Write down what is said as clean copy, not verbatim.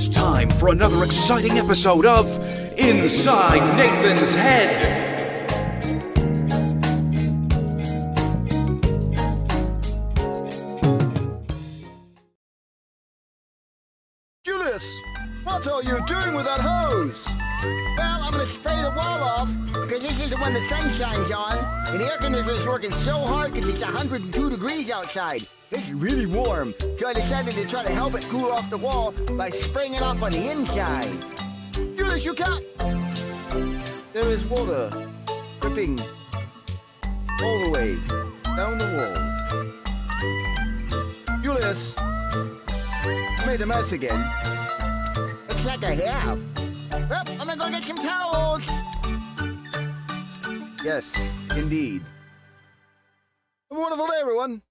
It's time for another exciting episode of Inside Nathan's Head. Julius, what are you doing with that hose? Well, I'm going to spray the wall off because this is the one the sun shines on. And the air conditioner is working so hard because it's 102 degrees outside. It's really warm. So I decided to try to help it cool off the wall by spraying it off on the inside. Julius, you can't. There is water dripping all the way down the wall. Julius, you made a mess again. Looks like I have. Well, I'm going to go get some towels. Yes, indeed. Have a wonderful day, everyone.